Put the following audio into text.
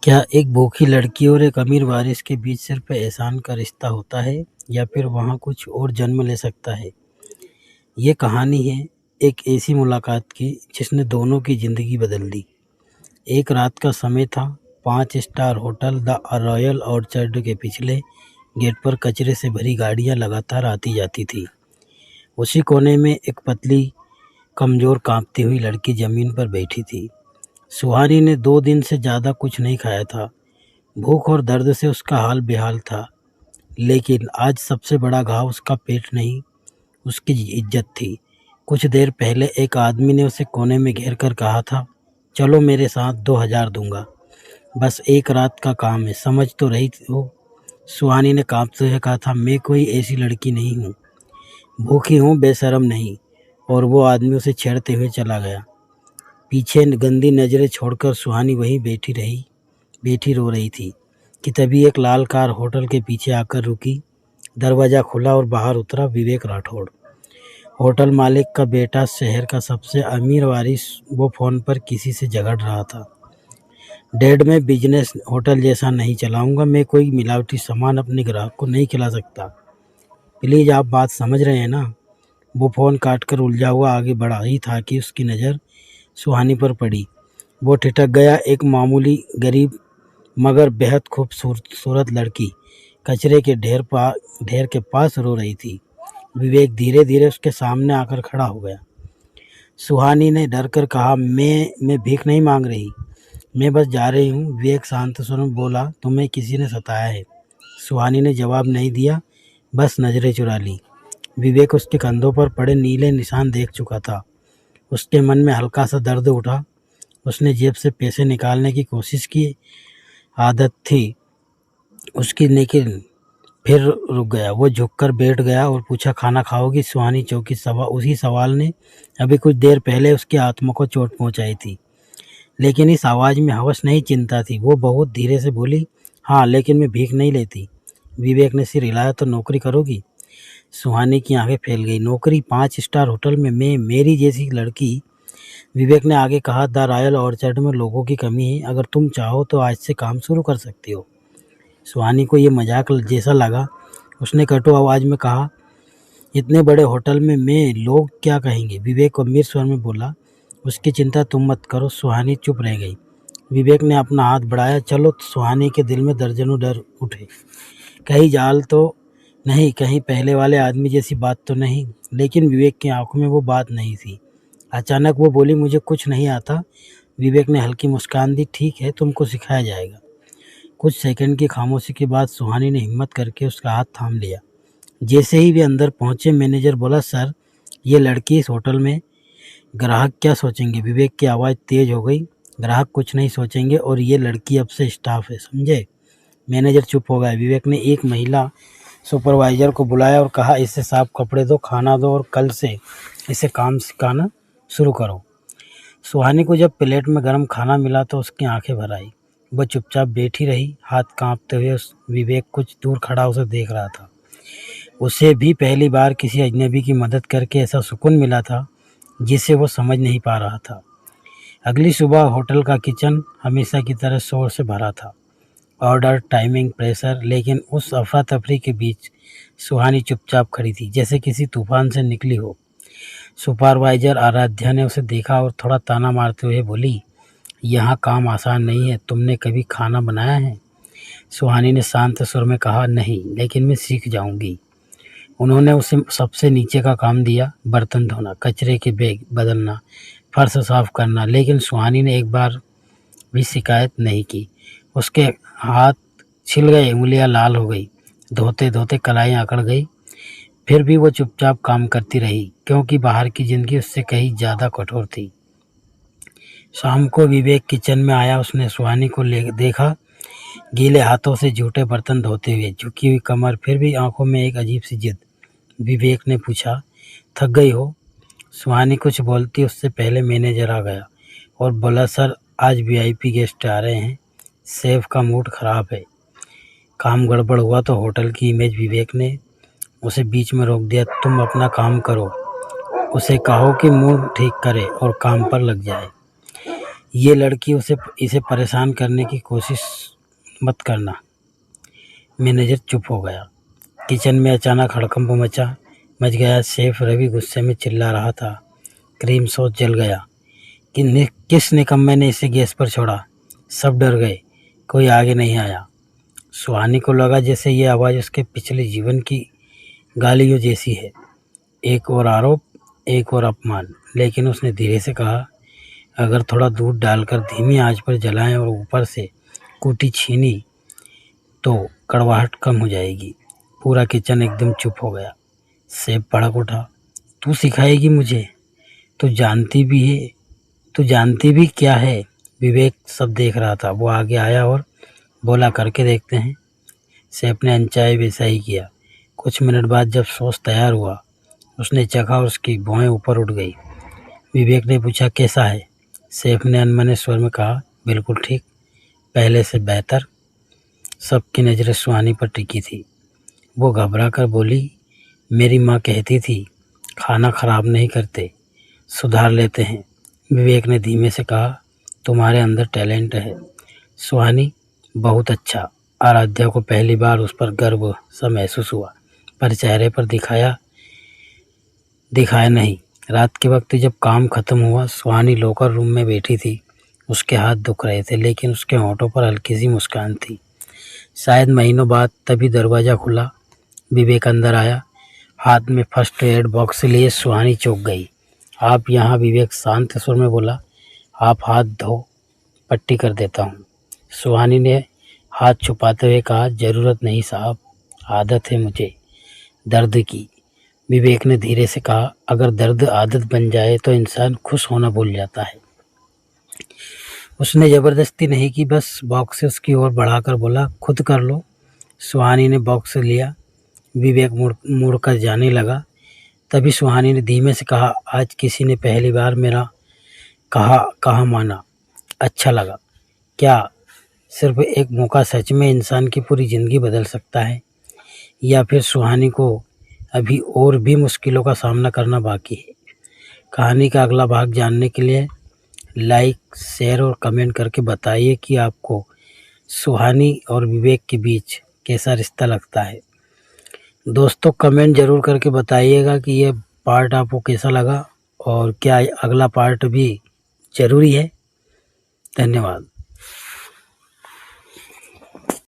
क्या एक भूखी लड़की और एक अमीर वारिस के बीच सिर्फ एहसान का रिश्ता होता है या फिर वहाँ कुछ और जन्म ले सकता है? ये कहानी है एक ऐसी मुलाकात की जिसने दोनों की ज़िंदगी बदल दी। एक रात का समय था। 5 star hotel the royal orchard के पिछले गेट पर कचरे से भरी गाड़ियाँ लगातार आती जाती थी। उसी कोने में एक पतली, कमज़ोर, काँपती हुई लड़की ज़मीन पर बैठी थी। सुहानी ने 2 दिन से ज़्यादा कुछ नहीं खाया था। भूख और दर्द से उसका हाल बेहाल था। लेकिन आज सबसे बड़ा घाव उसका पेट नहीं, उसकी इज्जत थी। कुछ देर पहले एक आदमी ने उसे कोने में घेर कर कहा था, चलो मेरे साथ 2000 दूंगा, बस एक रात का काम है, समझ तो रही हो? सुहानी ने कांपते हुए कहा था, मैं कोई ऐसी लड़की नहीं हूँ, भूखी हूँ, बेशरम नहीं। और वो आदमी उसे छेड़ते हुए चला गया। पीछे गंदी नज़रें छोड़कर सुहानी वहीं बैठी रो रही थी कि तभी एक लाल कार होटल के पीछे आकर रुकी। दरवाज़ा खुला और बाहर उतरा विवेक राठौड़, होटल मालिक का बेटा, शहर का सबसे अमीर वारिस। वो फ़ोन पर किसी से झगड़ रहा था। डैड, मैं बिजनेस होटल जैसा नहीं चलाऊंगा, मैं कोई मिलावटी सामान अपने ग्राहक को नहीं खिला सकता, प्लीज़ आप बात समझ रहे हैं ना? वो फ़ोन काट कर उलझा हुआ आगे बढ़ा ही था कि उसकी नज़र सुहानी पर पड़ी। वो ठिठक गया। एक मामूली, गरीब मगर बेहद खूबसूरत लड़की कचरे के ढेर के पास रो रही थी। विवेक धीरे धीरे उसके सामने आकर खड़ा हो गया। सुहानी ने डर कर कहा, मैं भीख नहीं मांग रही, मैं बस जा रही हूँ। विवेक शांत स्वर में बोला, तुम्हें किसी ने सताया है? सुहानी ने जवाब नहीं दिया, बस नज़रें चुरा ली। विवेक उसके कंधों पर पड़े नीले निशान देख चुका था। उसके मन में हल्का सा दर्द उठा। उसने जेब से पैसे निकालने की कोशिश की, आदत थी उसकी, लेकिन फिर रुक गया। वो झुककर बैठ गया और पूछा, खाना खाओगी? सुहानी चौंकी। उसी सवाल ने अभी कुछ देर पहले उसकी आत्मा को चोट पहुंचाई थी, लेकिन इस आवाज़ में हवस नहीं, चिंता थी। वो बहुत धीरे से बोली, हाँ, लेकिन मैं भीख नहीं लेती। विवेक ने सिर हिलाया। तो नौकरी करोगी? सुहानी की आंखें फैल गई। नौकरी? 5 स्टार होटल में? मैं? मेरी जैसी लड़की? विवेक ने आगे कहा, द रॉयल ऑर्चर्ड में लोगों की कमी है, अगर तुम चाहो तो आज से काम शुरू कर सकती हो। सुहानी को ये मजाक जैसा लगा। उसने कटु आवाज़ में कहा, इतने बड़े होटल में मैं, लोग क्या कहेंगे? विवेक गंभीर स्वर में बोला, उसकी चिंता तुम मत करो। सुहानी चुप रह गई। विवेक ने अपना हाथ बढ़ाया, चलो। सुहानी के दिल में दर्जनों डर उठे। कहीं जाल तो नहीं, कहीं पहले वाले आदमी जैसी बात तो नहीं। लेकिन विवेक की आंखों में वो बात नहीं थी। अचानक वो बोली, मुझे कुछ नहीं आता। विवेक ने हल्की मुस्कान दी, ठीक है, तुमको सिखाया जाएगा। कुछ सेकंड की खामोशी के बाद सुहानी ने हिम्मत करके उसका हाथ थाम लिया। जैसे ही वे अंदर पहुंचे, मैनेजर बोला, सर, ये लड़की इस होटल में, ग्राहक क्या सोचेंगे? विवेक की आवाज़ तेज हो गई, ग्राहक कुछ नहीं सोचेंगे, और ये लड़की अब से स्टाफ है, समझे? मैनेजर चुप हो गया। विवेक ने एक महिला सुपरवाइजर को बुलाया और कहा, इसे साफ कपड़े दो, खाना दो और कल से इसे काम सिखाना शुरू करो। सुहानी को जब प्लेट में गर्म खाना मिला तो उसकी आंखें भर आई। वह चुपचाप बैठी रही, हाथ कांपते हुए। विवेक कुछ दूर खड़ा उसे देख रहा था। उसे भी पहली बार किसी अजनबी की मदद करके ऐसा सुकून मिला था जिसे वो समझ नहीं पा रहा था। अगली सुबह होटल का किचन हमेशा की तरह शोर से भरा था। ऑर्डर, टाइमिंग, प्रेशर, लेकिन उस अफरा तफरी के बीच सुहानी चुपचाप खड़ी थी, जैसे किसी तूफान से निकली हो। सुपरवाइजर आराध्या ने उसे देखा और थोड़ा ताना मारते हुए बोली, यहाँ काम आसान नहीं है, तुमने कभी खाना बनाया है? सुहानी ने शांत स्वर में कहा, नहीं, लेकिन मैं सीख जाऊंगी। उन्होंने उसे सबसे नीचे का काम दिया, बर्तन धोना, कचरे के बैग बदलना, फर्श साफ करना, लेकिन सुहानी ने एक बार भी शिकायत नहीं की। उसके हाथ छिल गए, उंगलियां लाल हो गई, धोते धोते कलाइयाँ अकड़ गई। फिर भी वो चुपचाप काम करती रही, क्योंकि बाहर की जिंदगी उससे कहीं ज़्यादा कठोर थी। शाम को विवेक किचन में आया। उसने सुहानी को देखा, गीले हाथों से जूठे बर्तन धोते हुए, झुकी हुई कमर, फिर भी आंखों में एक अजीब सी जिद। विवेक ने पूछा, थक गई हो? सुहानी कुछ बोलती उससे पहले मैनेजर आ गया और बोला, सर, आज वीआईपी गेस्ट आ रहे हैं, शेफ का मूड खराब है। काम गड़बड़ हुआ तो होटल की इमेज। विवेक ने उसे बीच में रोक दिया, तुम अपना काम करो, उसे कहो कि मूड ठीक करे और काम पर लग जाए। ये लड़की इसे परेशान करने की कोशिश मत करना। मैनेजर चुप हो गया। किचन में अचानक हड़कंप मच गया। शेफ रवि गुस्से में चिल्ला रहा था। क्रीम सॉस जल गया। किस निकम्मे ने इसे गैस पर छोड़ा? सब डर गए। कोई आगे नहीं आया। सुहानी को लगा जैसे ये आवाज़ उसके पिछले जीवन की गालियों जैसी है। एक और आरोप, एक और अपमान। लेकिन उसने धीरे से कहा, अगर थोड़ा दूध डालकर धीमी आंच पर जलाएं और ऊपर से कूटी छीनी तो कड़वाहट कम हो जाएगी। पूरा किचन एकदम चुप हो गया। शेफ भड़क उठा, तू सिखाएगी मुझे? तू जानती भी क्या है? विवेक सब देख रहा था। वो आगे आया और बोला, करके देखते हैं। शेफ ने अनचाहे वैसा ही किया। कुछ मिनट बाद जब सॉस तैयार हुआ, उसने चखा और उसकी भौहें ऊपर उठ गई। विवेक ने पूछा, कैसा है? शेफ ने अनमने स्वर में कहा, बिल्कुल ठीक, पहले से बेहतर। सबकी नज़रें सुहानी पर टिकी थी। वो घबरा कर बोली, मेरी माँ कहती थी खाना खराब नहीं करते, सुधार लेते हैं। विवेक ने धीमे से कहा, तुम्हारे अंदर टैलेंट है सुहानी, बहुत अच्छा। आराध्या को पहली बार उस पर गर्व सा महसूस हुआ, पर चेहरे पर दिखाया नहीं। रात के वक्त जब काम खत्म हुआ, सुहानी लॉकर रूम में बैठी थी। उसके हाथ दुख रहे थे, लेकिन उसके होंठों पर हल्की सी मुस्कान थी। शायद महीनों बाद तभी दरवाज़ा खुला। विवेक अंदर आया, हाथ में फर्स्ट एड बॉक्स लिए। सुहानी चौंक गई। आप यहाँ? विवेक शांत स्वर में बोला। आप हाथ धो, पट्टी कर देता हूँ। सुहानी ने हाथ छुपाते हुए कहा, ज़रूरत नहीं साहब, आदत है मुझे दर्द की। विवेक ने धीरे से कहा, अगर दर्द आदत बन जाए तो इंसान खुश होना भूल जाता है। उसने ज़बरदस्ती नहीं की, बस बॉक्स उसकी ओर बढ़ाकर बोला, खुद कर लो। सुहानी ने बॉक्स लिया। विवेक मुड़कर जाने लगा। तभी सुहानी ने धीमे से कहा, आज किसी ने पहली बार मेरा कहा माना। अच्छा लगा। क्या सिर्फ एक मौका सच में इंसान की पूरी ज़िंदगी बदल सकता है? या फिर सुहानी को अभी और भी मुश्किलों का सामना करना बाकी है? कहानी का अगला भाग जानने के लिए लाइक, शेयर और कमेंट करके बताइए कि आपको सुहानी और विवेक के बीच कैसा रिश्ता लगता है। दोस्तों, कमेंट ज़रूर करके बताइएगा कि ये पार्ट आपको कैसा लगा और क्या अगला पार्ट भी ज़रूरी है। धन्यवाद।